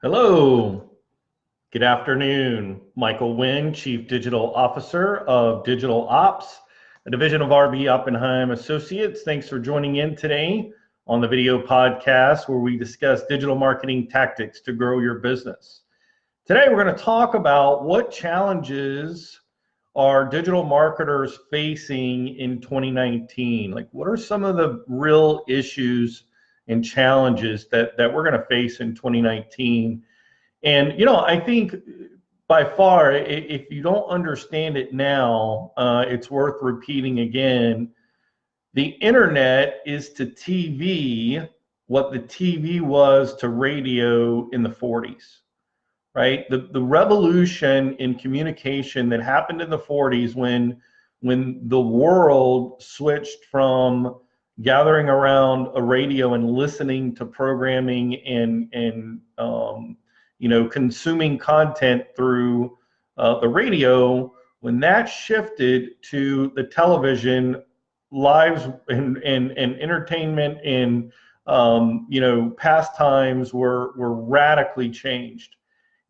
Hello, good afternoon. Michael Wynn, Chief Digital Officer of Digital Ops, a division of RB Oppenheim Associates. Thanks for joining in today on the video podcast where we discuss digital marketing tactics to grow your business. Today, we're going to talk about what challenges are digital marketers facing in 2019? Like, what are some of the real issues and challenges that we're going to face in 2019? And, I think by far, if you don't understand it now, it's worth repeating again. The internet is to TV what the TV was to radio in the 40s, right? The revolution in communication that happened in the 40s when the world switched from gathering around a radio and listening to programming and consuming content through the radio. When that shifted to the television, lives and entertainment and pastimes were radically changed.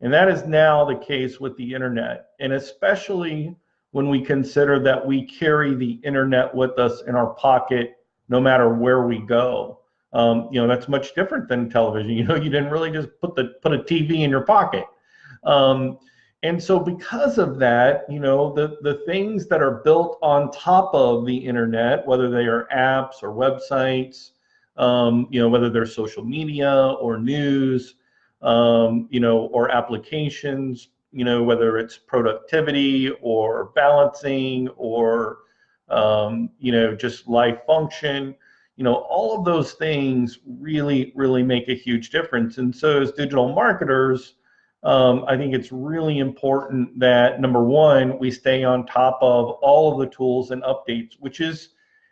And that is now the case with the internet. And especially when we consider that we carry the internet with us in our pocket no matter where we go. That's much different than television. You didn't really just put a TV in your pocket. And so because of that, the things that are built on top of the internet, whether they are apps or websites, whether they're social media or news, or applications, whether it's productivity or balancing or, just life function, all of those things really, really make a huge difference. And so as digital marketers, I think it's really important that, number one, we stay on top of all of the tools and updates, which is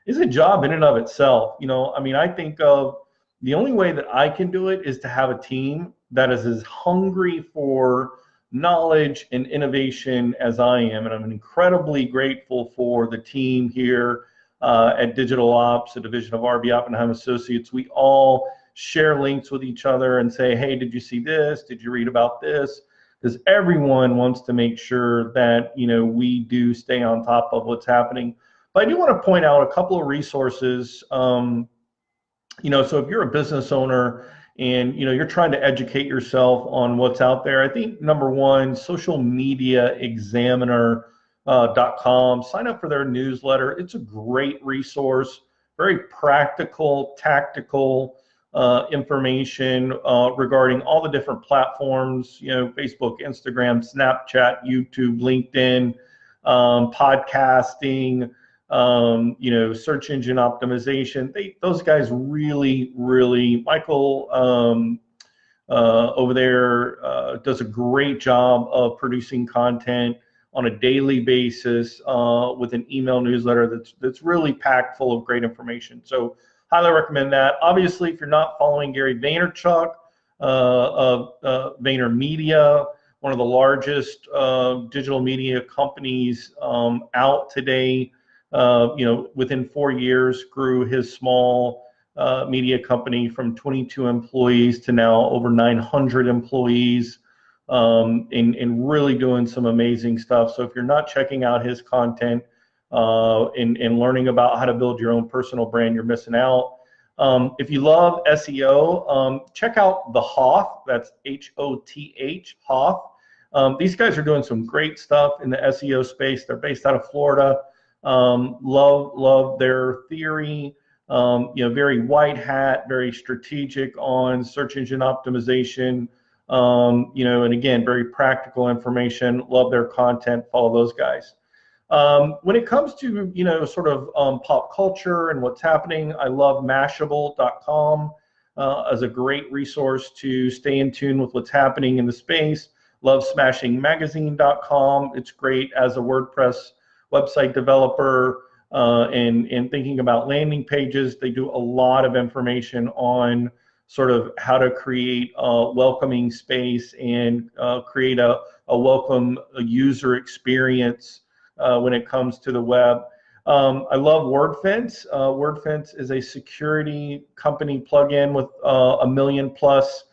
a job in and of itself. I think of the only way that I can do it is to have a team that is as hungry for knowledge and innovation as I am. And I'm incredibly grateful for the team here at Digital Ops, a division of RB Oppenheim Associates. We all share links with each other and say, hey, did you see this? Did you read about this? Because everyone wants to make sure that, we do stay on top of what's happening. But I do want to point out a couple of resources. So if you're a business owner and you're trying to educate yourself on what's out there, I think number one, socialmediaexaminer.com. Sign up for their newsletter. It's a great resource, very practical, tactical information regarding all the different platforms, Facebook, Instagram, Snapchat, YouTube, LinkedIn, podcasting, search engine optimization. Those guys really, really, Michael over there does a great job of producing content on a daily basis with an email newsletter that's really packed full of great information. So highly recommend that. Obviously, if you're not following Gary Vaynerchuk of VaynerMedia, one of the largest digital media companies out today, within 4 years grew his small media company from 22 employees to now over 900 employees, and really doing some amazing stuff. So if you're not checking out his content and learning about how to build your own personal brand, you're missing out. If you love SEO, check out The Hoth. That's H-O-T-H, Hoth. These guys are doing some great stuff in the SEO space. They're based out of Florida. Love their theory. Very white hat, very strategic on search engine optimization. And again, very practical information. Love their content. Follow those guys. When it comes to, sort of pop culture and what's happening, I love Mashable.com as a great resource to stay in tune with what's happening in the space. Love SmashingMagazine.com. It's great as a WordPress website developer and thinking about landing pages. They do a lot of information on sort of how to create a welcoming space and create a welcome user experience when it comes to the web. I love WordFence. WordFence is a security company plugin with 1 million plus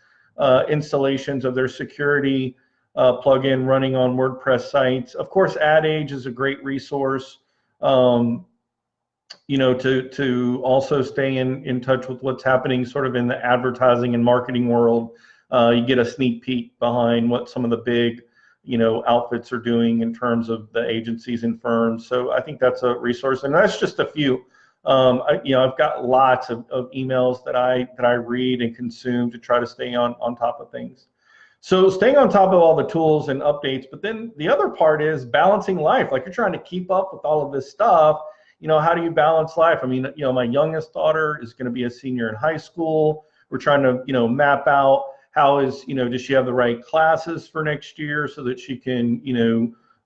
installations of their security plugin running on WordPress sites. Of course, Ad Age is a great resource, you know, to also stay in touch with what's happening sort of in the advertising and marketing world. You get a sneak peek behind what some of the big, you know, outfits are doing in terms of the agencies and firms. So I think that's a resource, and that's just a few. You know, I've got lots of emails that I read and consume to try to stay on top of things. So staying on top of all the tools and updates, but then the other part is balancing life. Like, you're trying to keep up with all of this stuff. You know, how do you balance life? I mean, you know, my youngest daughter is going to be a senior in high school. We're trying to, you know, map out how is, you know, does she have the right classes for next year so that she can, you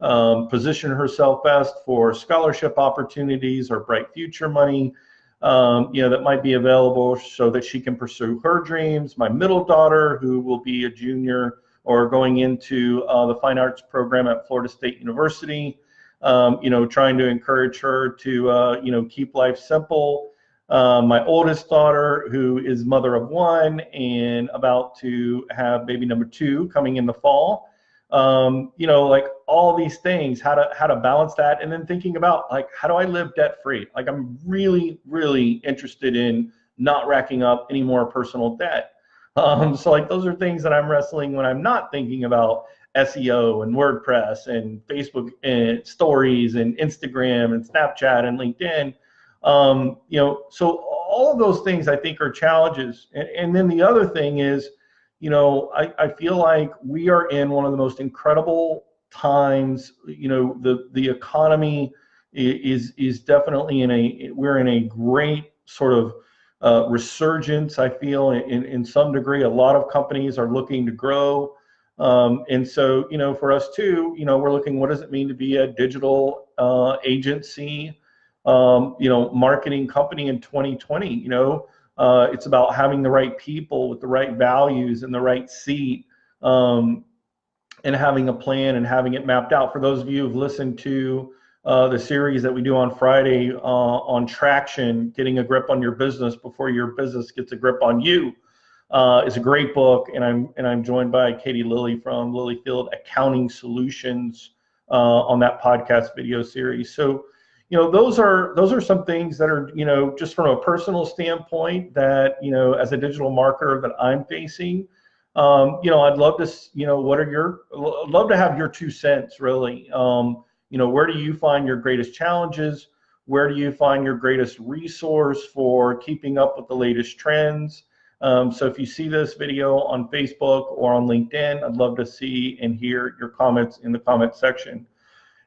know, position herself best for scholarship opportunities or bright future money, you know, that might be available so that she can pursue her dreams. My middle daughter, who will be a junior or going into the fine arts program at Florida State University, you know, trying to encourage her to, you know, keep life simple. My oldest daughter, who is mother of one and about to have baby number 2 coming in the fall. You know, like all these things, how to balance that, and then thinking about, like, how do I live debt free? Like, I'm really, really interested in not racking up any more personal debt. So like, those are things that I'm wrestling when I'm not thinking about SEO and WordPress and Facebook and stories and Instagram and Snapchat and LinkedIn. You know, so all of those things I think are challenges. And then the other thing is, you know, I feel like we are in one of the most incredible times. You know, the economy is definitely we're in a great sort of resurgence. I feel in some degree, a lot of companies are looking to grow. And so, you know, for us too, you know, we're looking, what does it mean to be a digital agency, you know, marketing company in 2020? You know, it's about having the right people with the right values in the right seat, and having a plan and having it mapped out. For those of you who've listened to the series that we do on Friday on traction, getting a grip on your business before your business gets a grip on you, is a great book, and I'm joined by Katie Lilly from Lilyfield Accounting Solutions on that podcast video series. So, you know, those are some things that are, you know, just from a personal standpoint that, you know, as a digital marketer that I'm facing. You know, I'd love to, you know, I'd love to have your 2 cents really. You know, where do you find your greatest challenges? Where do you find your greatest resource for keeping up with the latest trends? So if you see this video on Facebook or on LinkedIn, I'd love to see and hear your comments in the comment section.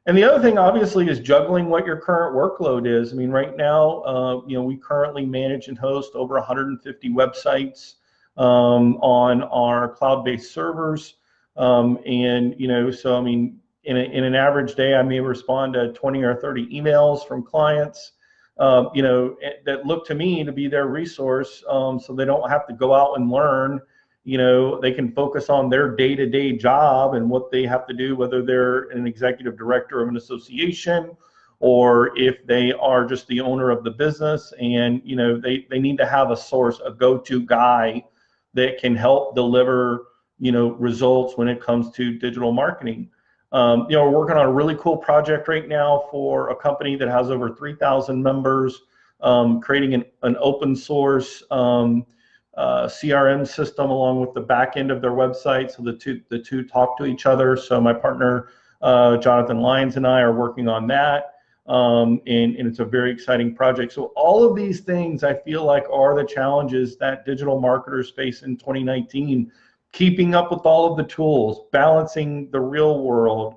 And the other thing, obviously, is juggling what your current workload is. I mean, right now, you know, we currently manage and host over 150 websites on our cloud-based servers. And, you know, so, I mean, in an average day, I may respond to 20 or 30 emails from clients, you know, that look to me to be their resource, so they don't have to go out and learn. You know, they can focus on their day-to-day job and what they have to do, whether they're an executive director of an association or if they are just the owner of the business. And, you know, they need to have a source, a go-to guy that can help deliver, you know, results when it comes to digital marketing. You know, we're working on a really cool project right now for a company that has over 3,000 members, creating an open source CRM system along with the back end of their website, so the two talk to each other. So my partner Jonathan Lyons and I are working on that, and it's a very exciting project. So all of these things I feel like are the challenges that digital marketers face in 2019. Keeping up with all of the tools, balancing the real world,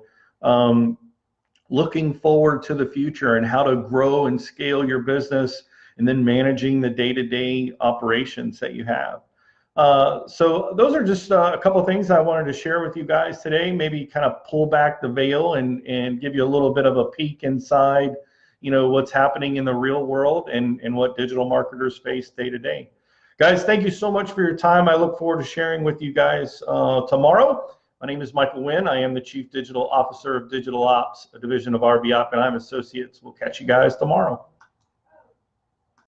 looking forward to the future and how to grow and scale your business, and then managing the day-to-day operations that you have. So those are just a couple of things I wanted to share with you guys today. Maybe kind of pull back the veil and give you a little bit of a peek inside, you know, what's happening in the real world and what digital marketers face day to day. Guys, thank you so much for your time. I look forward to sharing with you guys tomorrow. My name is Michael Wynn. I am the Chief Digital Officer of Digital Ops, a division of RB Oppenheim Associates. We'll catch you guys tomorrow.